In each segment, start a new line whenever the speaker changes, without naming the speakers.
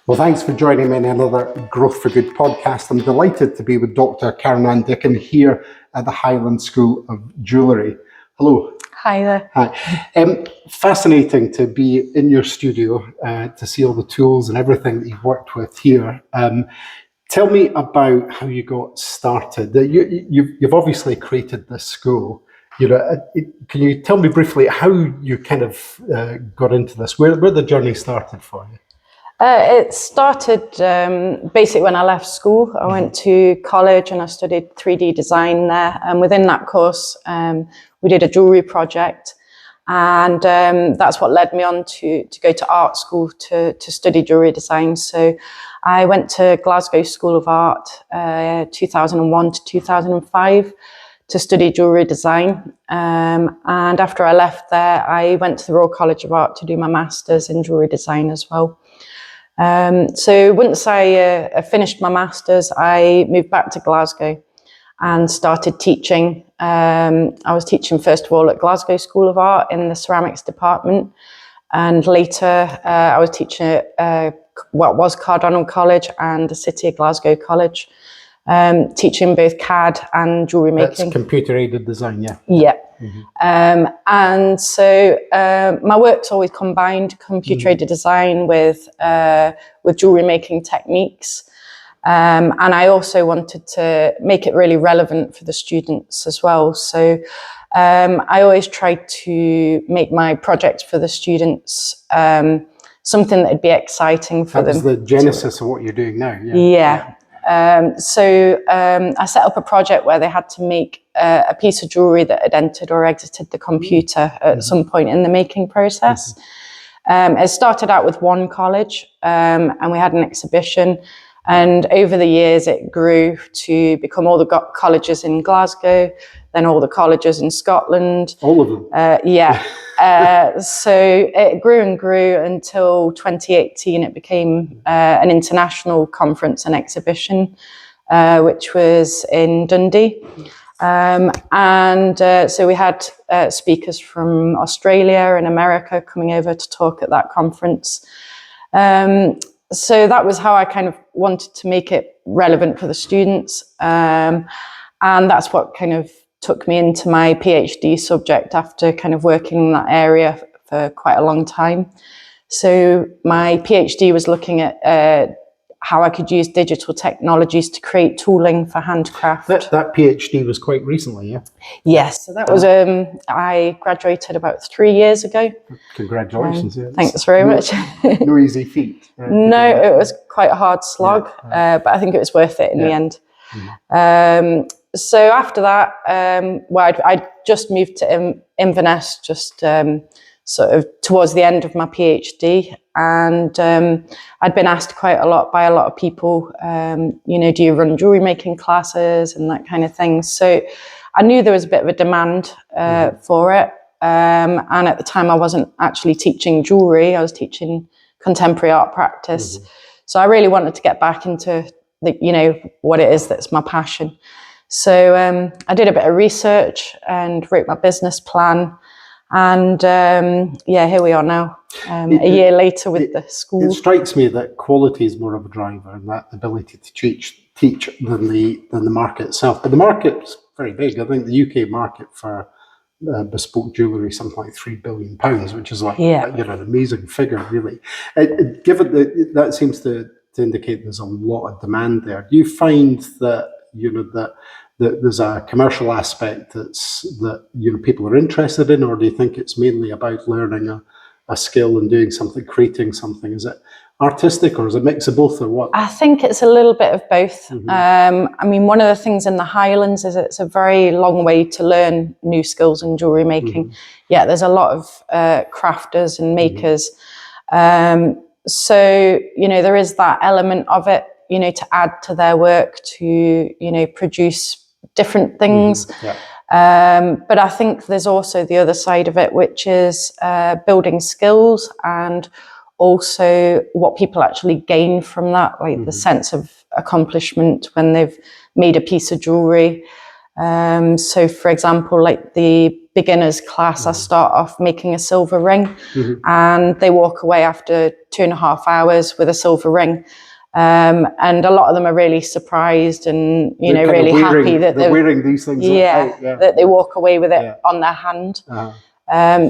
Well, thanks for joining me in another Growth for Good podcast. I'm delighted to be with Dr Karen-Ann Dicken here at the Highland School of Jewellery. Hello.
Hi there.
Hi. Fascinating to be in your studio, to see all the tools and everything that you've worked with here. Tell me about how you got started. You've obviously created this school. Can you tell me briefly how you kind of got into this, where the journey started for you?
It started basically when I left school. I went to college and I studied 3D design there. And within that course, we did a jewellery project. And that's what led me on to go to art school to study jewellery design. So I went to Glasgow School of Art 2001 to 2005 to study jewellery design. And after I left there, I went to the Royal College of Art to do my master's in jewellery design as well. So once I finished my master's, I moved back to Glasgow and started teaching. I was teaching first of all at Glasgow School of Art in the ceramics department, and later I was teaching at what was Cardonald College and the City of Glasgow College, teaching both CAD and jewellery making.
That's computer-aided design, yeah.
Yeah. Mm-hmm. And so my work's always combined computer-aided design with jewellery making techniques. And I also wanted to make it really relevant for the students as well. So I always tried to make my projects for the students something that would be exciting for them.
That was the genesis of what you're doing now.
Yeah. So I set up a project where they had to make a piece of jewellery that had entered or exited the computer at some point in the making process. It started out with one college, and we had an exhibition. And over the years, it grew to become all the colleges in Glasgow, then all the colleges in Scotland.
All of them?
Yeah. So it grew and grew until 2018. It became an international conference and exhibition, which was in Dundee. So we had speakers from Australia and America coming over to talk at that conference. So that was how I kind of wanted to make it relevant for the students. And that's what kind of took me into my PhD subject after kind of working in that area for quite a long time. So my PhD was looking at how I could use digital technologies to create tooling for handcraft.
That PhD was quite recently, yeah?
Yes, so that was, I graduated about 3 years ago.
Congratulations. Yeah.
Thanks very much.
No easy feat.
No, it was quite a hard slog, but I think it was worth it in the end. So after that, I just moved to Inverness, just sort of towards the end of my PhD, and I'd been asked quite a lot by a lot of people, do you run jewellery making classes and that kind of thing. So I knew there was a bit of a demand for it, and at the time I wasn't actually teaching jewellery, I was teaching contemporary art practice. So I really wanted to get back into what it is that's my passion. So I did a bit of research and wrote my business plan. And here we are now, a year later with the school.
It strikes me that quality is more of a driver, and that ability to teach than the market itself. But the market's very big. I think the UK market for bespoke jewellery is something like £3 billion, which is like an amazing figure, really. Given that seems to indicate there's a lot of demand there. Do you find that that there's a commercial aspect that people are interested in, or do you think it's mainly about learning a skill and doing something, creating something? Is it artistic, or is it a mix of both, or what?
I think it's a little bit of both. I mean, one of the things in the Highlands is it's a very long way to learn new skills in jewellery making. Yeah, there's a lot of crafters and makers. So, there is that element of it, to add to their work, to, produce different things. But I think there's also the other side of it, which is building skills and also what people actually gain from that, like the sense of accomplishment when they've made a piece of jewellery. So for example, like the beginners class, I start off making a silver ring, and they walk away after 2.5 hours with a silver ring. And a lot of them are really surprised and, really happy that
they're wearing these things.
That they walk away with it on their hand.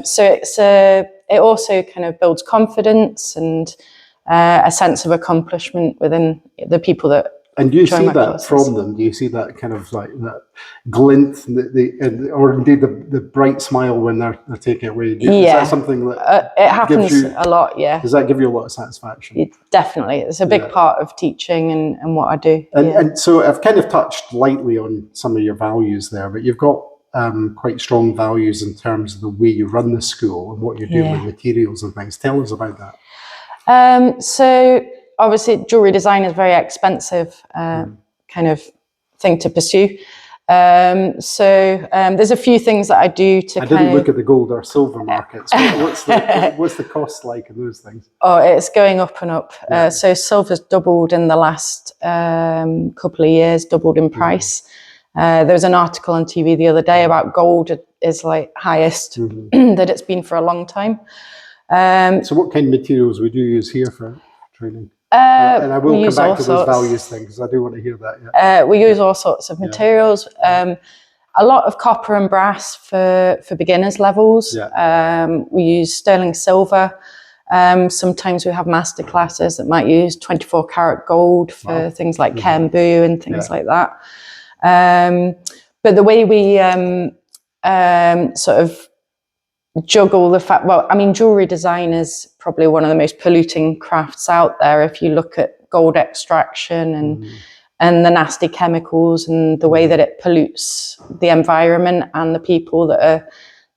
So it also kind of builds confidence and a sense of accomplishment within the people that.
And do you see that from them? Do you see that kind of like that glint, or indeed the bright smile when they're taking it away? Is that something that
it happens a lot? Yeah.
Does that give you a lot of satisfaction?
Definitely, it's a big part of teaching and what I do.
And so I've kind of touched lightly on some of your values there, but you've got quite strong values in terms of the way you run the school and what you're doing with materials and things. Tell us about that.
So obviously jewellery design is very expensive kind of thing to pursue. So there's a few things that I do to.
I didn't look at the gold or silver markets. What's the cost like in those things?
Oh, it's going up and up. So silver's doubled in the last couple of years, doubled in price. There was an article on TV the other day about gold is like highest that it's been for a long time.
So what kind of materials would you use here for training? And I will come back to those values things because I do want to hear that.
We use all sorts of materials. A lot of copper and brass for beginners levels. We use sterling silver. Sometimes we have master classes that might use 24 karat gold for things like Kembu and things like that. But the way we sort of juggle the fact, jewellery design is probably one of the most polluting crafts out there. If you look at gold extraction and the nasty chemicals and the way that it pollutes the environment and the people that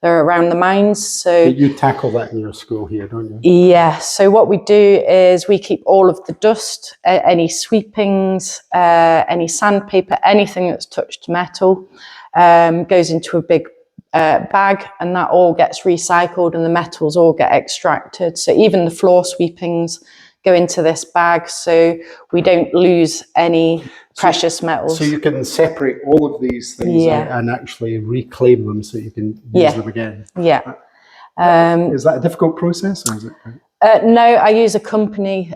are around the mines. So
you tackle that in your school here, don't you?
Yeah. So what we do is we keep all of the dust, any sweepings, any sandpaper, anything that's touched metal, goes into a big bag, and that all gets recycled and the metals all get extracted. So even the floor sweepings go into this bag, so we don't lose any precious metals.
So you can separate all of these things and actually reclaim them so you can use them again. Is that a difficult process, or is it?
No, I use a company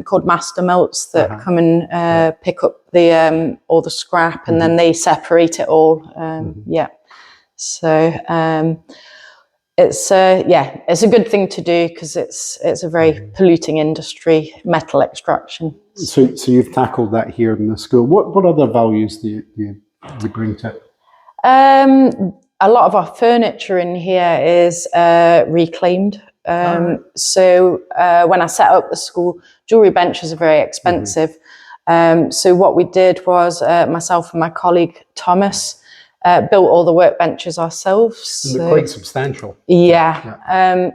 called Master Melts that come and pick up the all the scrap, and then they separate it all. So it's a good thing to do because it's a very polluting industry, metal extraction.
So you've tackled that here in the school. What other values do you bring to it?
A lot of our furniture in here is reclaimed. So when I set up the school, jewellery benches are very expensive. So what we did was myself and my colleague Thomas built all the workbenches ourselves.
And they're quite substantial.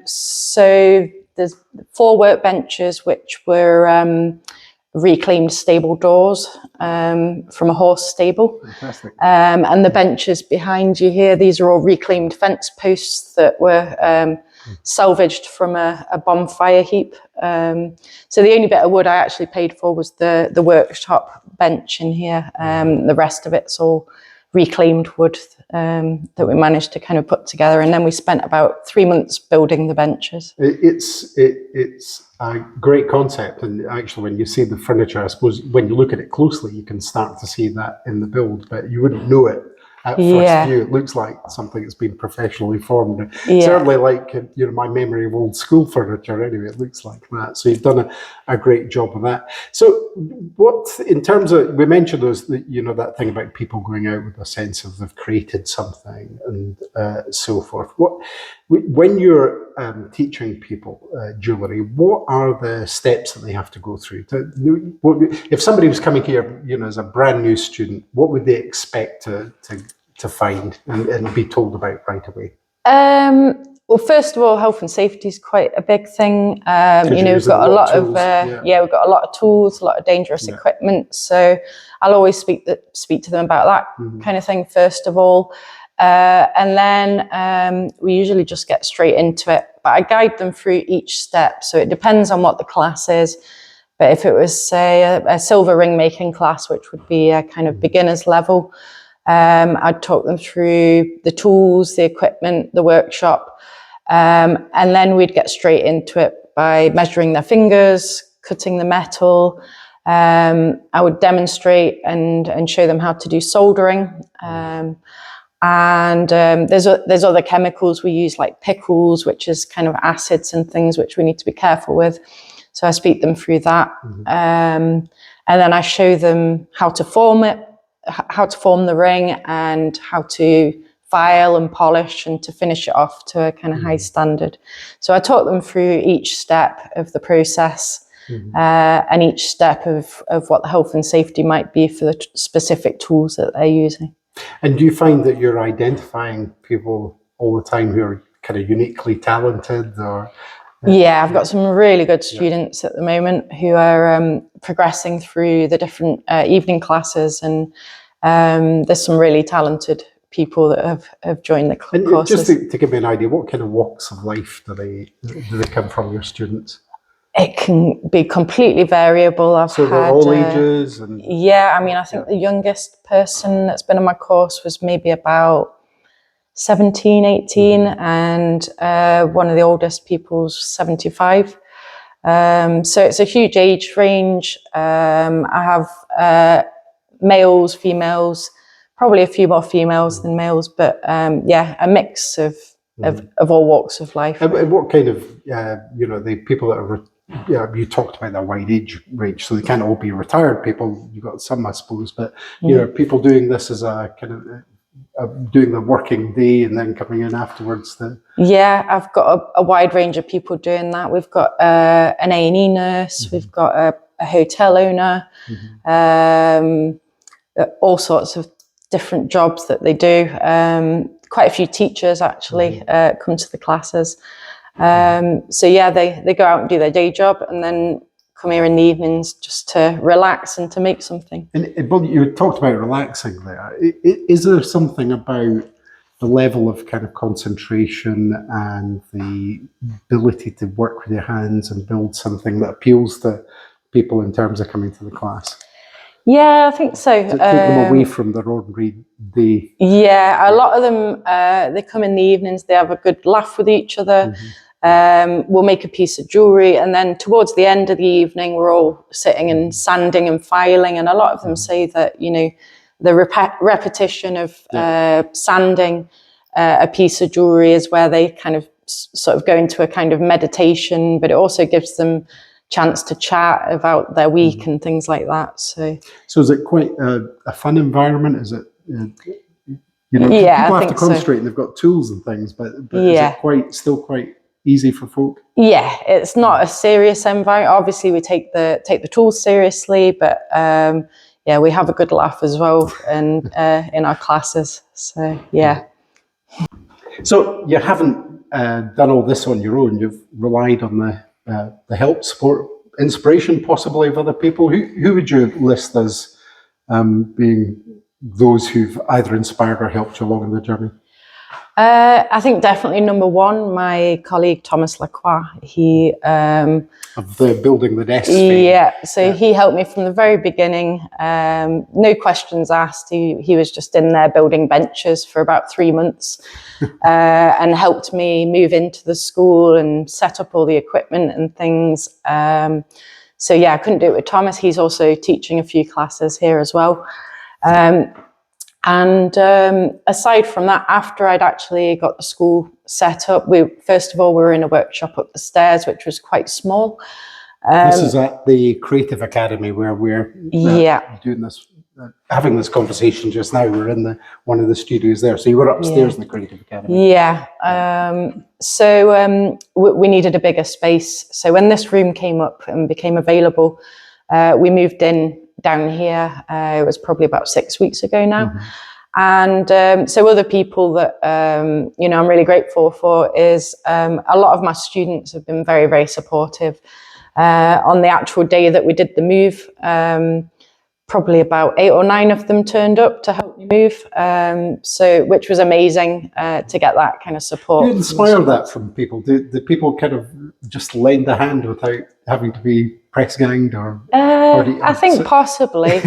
So there's 4 workbenches which were reclaimed stable doors from a horse stable.
Fantastic.
And the benches behind you here, these are all reclaimed fence posts that were salvaged from a bonfire heap. So the only bit of wood I actually paid for was the workshop bench in here. The rest of it's all reclaimed wood that we managed to kind of put together, and then we spent about 3 months building the benches.
It's a great concept, and actually when you see the furniture, I suppose when you look at it closely you can start to see that in the build, but you wouldn't know it at first view. It looks like something that's been professionally formed. Certainly like my memory of old school furniture anyway, it looks like that. So you've done a great job of that. So what, in terms of, we mentioned those, that thing about people going out with a sense of they've created something and so forth. When you're teaching people jewellery, what are the steps that they have to go through? If somebody was coming here, as a brand new student, what would they expect to find and be told about right away?
Well, first of all, health and safety is quite a big thing. We've got a lot of we've got a lot of tools, a lot of dangerous equipment. So I'll always speak to them about that kind of thing first of all. And then we usually just get straight into it. But I guide them through each step. So it depends on what the class is. But if it was, say, a silver ring making class, which would be a kind of beginner's level, I'd talk them through the tools, the equipment, the workshop, and then we'd get straight into it by measuring their fingers, cutting the metal. I would demonstrate and show them how to do soldering. And there's other chemicals we use, like pickles, which is kind of acids and things which we need to be careful with. So I speak them through that. And then I show them how to form it, how to form the ring, and how to file and polish and to finish it off to a kind of high standard. So I taught them through each step of the process. And each step of what the health and safety might be for the specific tools that they're using.
And do you find that you're identifying people all the time who are kind of uniquely talented? Or
yeah, I've got some really good students at the moment who are progressing through the different evening classes, and there's some really talented people that have joined the courses.
Just to give me an idea, what kind of walks of life do they come from, your students?
It can be completely variable.
So they're all ages?
Yeah, I mean, I think the youngest person that's been on my course was maybe about 17, 18, and one of the oldest people's 75. So it's a huge age range. I have males, females, probably a few more females than males, but yeah, a mix of all walks of life.
And what kind of, the people that are, you talked about that wide age range, so they can't all be retired people. You've got some, I suppose, but people doing this as a kind of doing the working day and then coming in afterwards.
Yeah, I've got a wide range of people doing that. We've got an A&E nurse, we've got a hotel owner, all sorts of different jobs that they do. Quite a few teachers actually come to the classes. So yeah, they go out and do their day job and then come here in the evenings just to relax and to make something.
And well, you talked about relaxing there. Is there something about the level of kind of concentration and the ability to work with your hands and build something that appeals to people in terms of coming to the class?
Yeah, I think so.
Does it take them away from their ordinary day?
Yeah, a lot of them, they come in the evenings, they have a good laugh with each other. We'll make a piece of jewellery, and then towards the end of the evening we're all sitting and sanding and filing, and a lot of them say that, the repetition of sanding a piece of jewellery is where they kind of sort of go into a kind of meditation, but it also gives them chance to chat about their week and things like that. So
is it quite a fun environment? Is it, people have to concentrate and they've got tools and things, but is it still quite easy for folk? Yeah,
it's not a serious environment. Obviously we take the tools seriously, but we have a good laugh as well and in our classes. So yeah.
So you haven't done all this on your own. You've relied on the help, support, inspiration possibly of other people. Who would you list as being those who've either inspired or helped you along in the journey?
I think definitely number one, my colleague Thomas Lacroix. He
of the building the desk.
He helped me from the very beginning. No questions asked. He was just in there building benches for about 3 months, and helped me move into the school and set up all the equipment and things. I couldn't do it with Thomas. He's also teaching a few classes here as well. And aside from that, after I'd actually got the school set up, we were in a workshop up the stairs, which was quite small.
This is at the Creative Academy where we're doing this, having this conversation just now. We're in one of the studios there. So you were upstairs in the Creative Academy. Yeah.
We needed a bigger space. So when this room came up and became available, we moved in down here. It was probably about 6 weeks ago now. And so other people that, I'm really grateful for is a lot of my students have been very, very supportive. On the actual day that we did the move, probably about 8 or 9 of them turned up to help me move. Which was amazing to get that kind of support.
Do you inspire that from people? Do people kind of just lend a hand without having to be press ganged, or
I think possibly.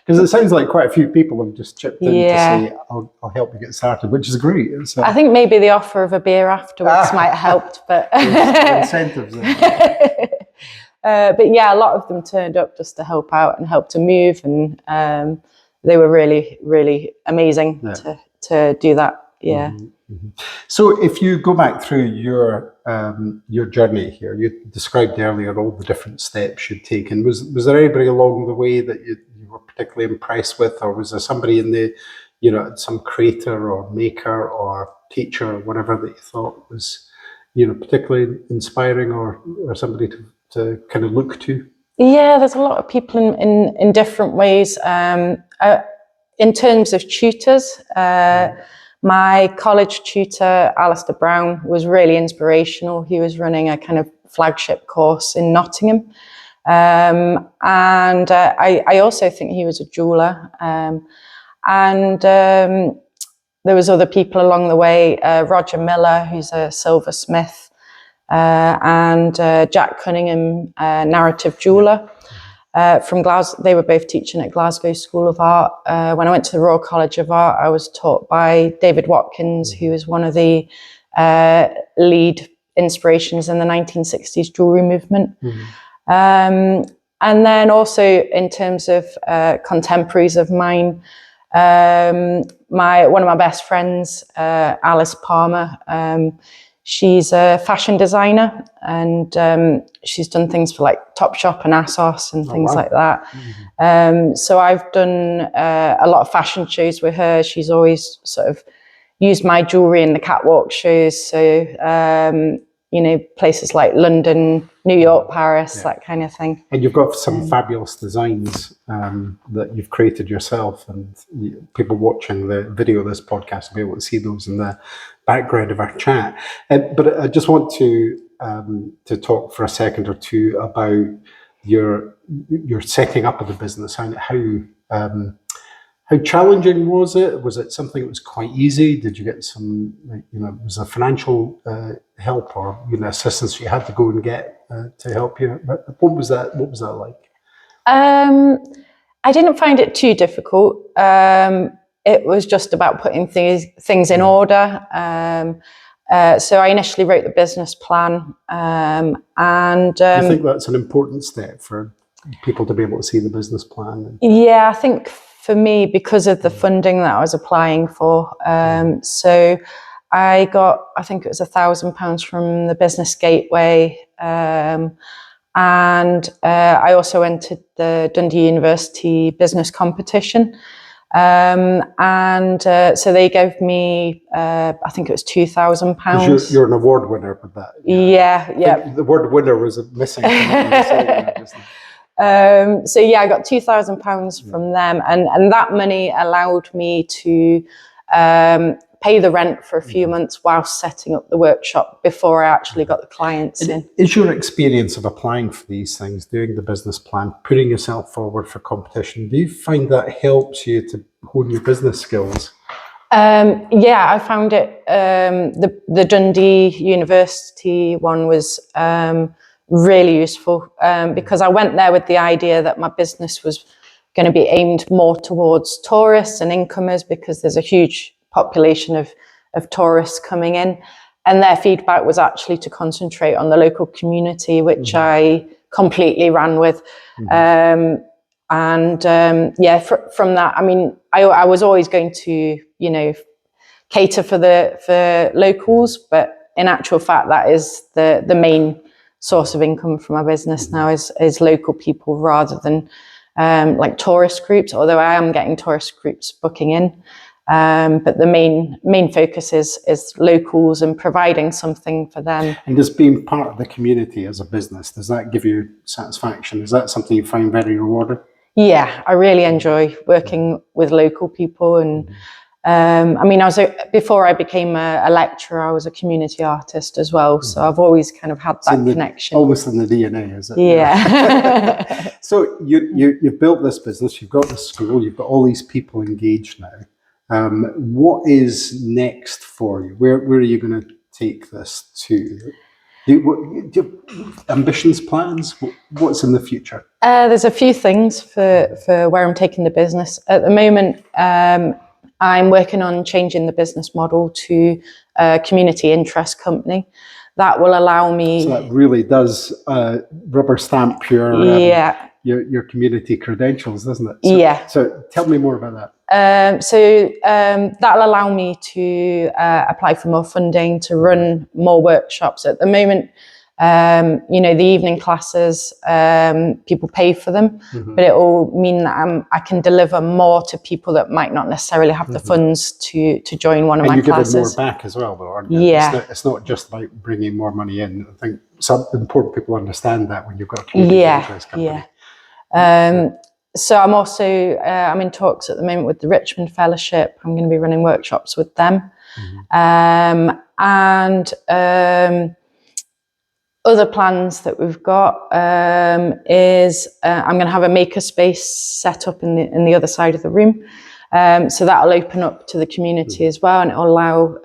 Because it sounds like quite a few people have just chipped in to say, I'll help you get started, which is great.
I think maybe the offer of a beer afterwards might have helped, but
incentives.
But yeah, a lot of them turned up just to help out and help to move, and they were really, really amazing to do that. Yeah.
Mm-hmm. So if you go back through your journey here, you described earlier all the different steps you'd taken. Was there anybody along the way that you were particularly impressed with, or was there somebody in the, some creator or maker or teacher or whatever that you thought was, particularly inspiring, or somebody to kind of look to?
Yeah, there's a lot of people in different ways. In terms of tutors, my college tutor, Alistair Brown, was really inspirational. He was running a kind of flagship course in Nottingham. And I also think he was a jeweller. There was other people along the way, Roger Miller, who's a silversmith, and Jack Cunningham, narrative jeweller. From Glasgow, they were both teaching at Glasgow School of Art. When I went to the Royal College of Art, I was taught by David Watkins, who was one of the lead inspirations in the 1960s jewellery movement. Mm-hmm. And then also in terms of contemporaries of mine, one of my best friends, Alice Palmer, she's a fashion designer, and she's done things for like Topshop and ASOS and things like that. Mm-hmm. So I've done a lot of fashion shows with her. She's always sort of used my jewellery in the catwalk shows. So, places like London, New York, Paris, that kind of thing.
And you've got some fabulous designs that you've created yourself, and people watching the video of this podcast will be able to see those in the background of our chat. But I just want to talk for a second or two about your setting up of the business. How challenging was it? Was it something that was quite easy? Did you get some, was there financial help or assistance you had to go and get to help you? What was that like?
I didn't find it too difficult. It was just about putting things in order. So I initially wrote the business plan, and
do you think that's an important step for people to be able to see the business plan?
Yeah, I think for me, because of the funding that I was applying for, so I got, I think it was £1,000 from the Business Gateway, and I also entered the Dundee University Business Competition. So they gave me, I think it was £2,000.
You're an award winner with that.
Yeah.
The word winner was missing.
I got £2,000 from them, and that money allowed me to pay the rent for a few months whilst setting up the workshop before I actually got the clients in.
Is your experience of applying for these things, doing the business plan, putting yourself forward for competition, do you find that helps you to hone your business skills?
I found it, the Dundee University one was really useful, because I went there with the idea that my business was going to be aimed more towards tourists and incomers, because there's a huge population of tourists coming in, and their feedback was actually to concentrate on the local community, which I completely ran with. From that, I mean, I was always going to, cater for locals, but in actual fact, that is the main source of income for my business now is local people rather than like tourist groups, although I am getting tourist groups booking in. But the main focus is locals and providing something for them. And
just being part of the community as a business, does that give you satisfaction? Is that something you find very rewarding?
Yeah, I really enjoy working with local people, and I mean, before I became a lecturer, I was a community artist as well. So I've always kind of had that connection.
Almost in the DNA, is it?
Yeah.
So you've built this business, you've got the school, you've got all these people engaged now. What is next for you? Where are you going to take this to? Do you have ambitions, plans? What's in the future?
There's a few things for where I'm taking the business. At the moment, I'm working on changing the business model to a community interest company. That will allow me...
So that really does rubber stamp your community credentials, doesn't it? So tell me more about that.
That'll allow me to apply for more funding to run more workshops. At the moment, the evening classes, people pay for them, but it will mean that I can deliver more to people that might not necessarily have the funds to join one of my classes.
And you're giving more back as well, though, aren't you?
Yeah.
It's not just about bringing more money in. I think some important people understand that when you've got a community interest company.
So I'm also, I'm in talks at the moment with the Richmond Fellowship. I'm going to be running workshops with them. Other plans that we've got is I'm going to have a makerspace set up in the other side of the room. So that'll open up to the community as well, and it'll allow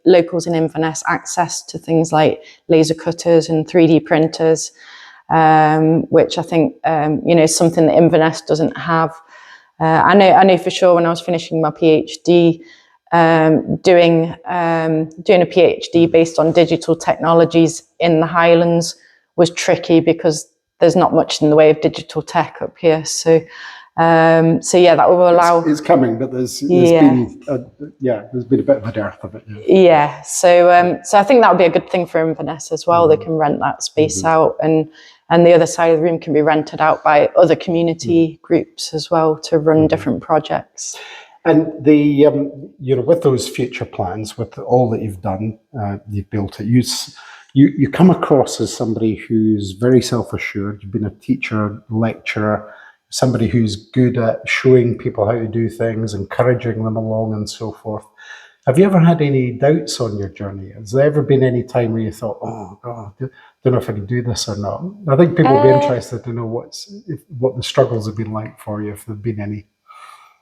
locals in Inverness access to things like laser cutters and 3D printers, which I think is something that Inverness doesn't have. I know for sure when I was finishing my PhD, doing a PhD based on digital technologies in the Highlands was tricky because there's not much in the way of digital tech up here. So that will allow...
It's coming, but there's been a bit of a dearth of it.
So I think that would be a good thing for Inverness as well. They can rent that space out, and the other side of the room can be rented out by other community groups as well to run different projects.
And with those future plans, with all that you've done, you've built it. You come across as somebody who's very self-assured. You've been a teacher, lecturer, somebody who's good at showing people how to do things, encouraging them along, and so forth. Have you ever had any doubts on your journey? Has there ever been any time where you thought, "Oh God, I don't know if I can do this or not"? I think people will be interested to know what the struggles have been like for you, if there've been any.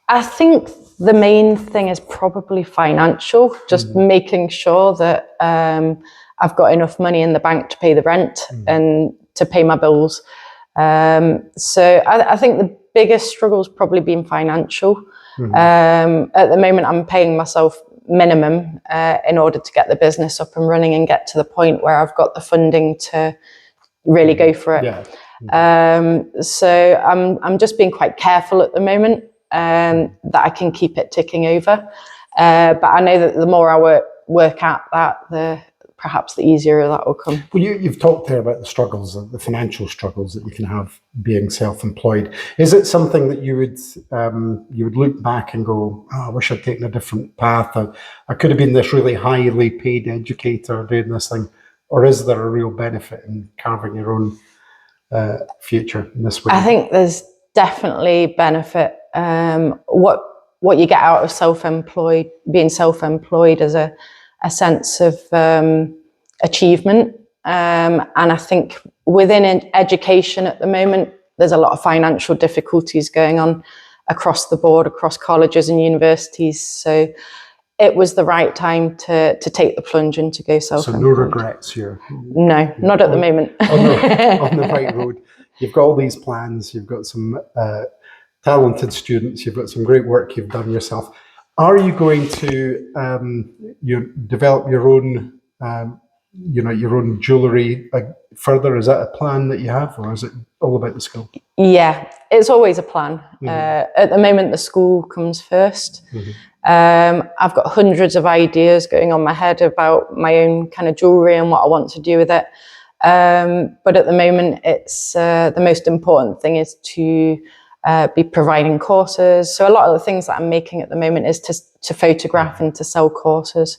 I think the main thing is probably financial, just making sure that I've got enough money in the bank to pay the rent and to pay my bills. So I think the biggest struggle's probably been financial. At the moment, I'm paying myself minimum in order to get the business up and running and get to the point where I've got the funding to really go for it. So I'm just being quite careful at the moment. That I can keep it ticking over, but I know that the more I work at that, perhaps the easier that will come.
Well, you've talked there about the struggles, the financial struggles that you can have being self-employed. Is it something that you would look back and go, "Oh, I wish I'd taken a different path. I could have been this really highly paid educator doing this thing," or is there a real benefit in carving your own future in this way?
I think there's definitely benefit. What you get out of being self-employed is a sense of achievement. And I think within education at the moment, there's a lot of financial difficulties going on across the board, across colleges and universities. So it was the right time to take the plunge and to go self-employed.
So no regrets here?
No, not at the moment.
On the right road. You've got all these plans, you've got some talented students, you've got some great work you've done yourself. Are you going to develop your own, your own jewellery further? Is that a plan that you have, or is it all about the school?
Yeah, it's always a plan. At the moment, the school comes first. I've got hundreds of ideas going on my head about my own kind of jewellery and what I want to do with it. But at the moment, it's the most important thing is to be providing courses. So a lot of the things that I'm making at the moment is to photograph and to sell courses.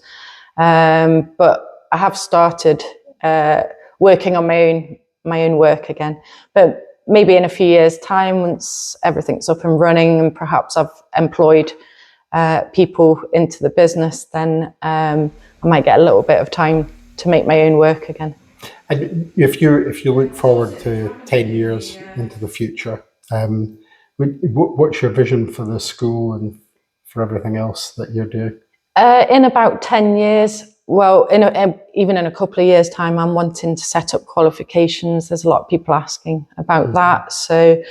But I have started working on my own work again. But maybe in a few years' time, once everything's up and running and perhaps I've employed people into the business, then I might get a little bit of time to make my own work again.
And if you look forward to 10 years into the future, what's your vision for the school and for everything else that you're doing?
In about 10 years, well, even in a couple of years' time, I'm wanting to set up qualifications. There's a lot of people asking about that. So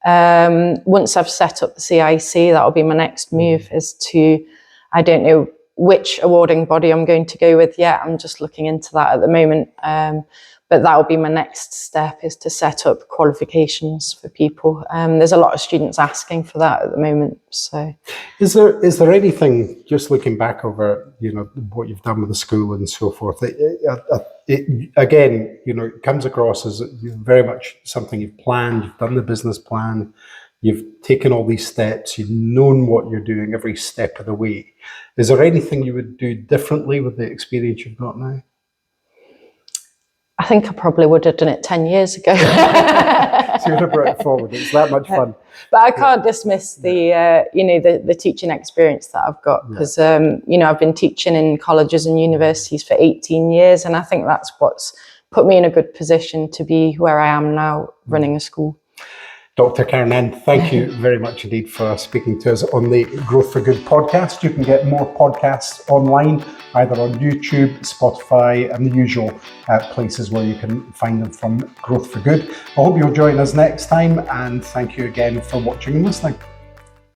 once I've set up the CIC, that'll be my next move, is to, I don't know which awarding body I'm going to go with yet. I'm just looking into that at the moment. But that'll be my next step, is to set up qualifications for people. There's a lot of students asking for that at the moment. So,
is there anything, just looking back over, what you've done with the school and so forth, again, it comes across as very much something you've planned. You've done the business plan. You've taken all these steps. You've known what you're doing every step of the way. Is there anything you would do differently with the experience you've got now?
I think I probably would have done it 10 years ago.
So you would have brought it forward. It's that much fun.
But I can't dismiss the teaching experience that I've got, because I've been teaching in colleges and universities for 18 years, and I think that's what's put me in a good position to be where I am now, running a school.
Dr Karen-Ann, thank you very much indeed for speaking to us on the Growth for Good podcast. You can get more podcasts online, either on YouTube, Spotify, and the usual places where you can find them from Growth for Good. I hope you'll join us next time, and thank you again for watching and listening.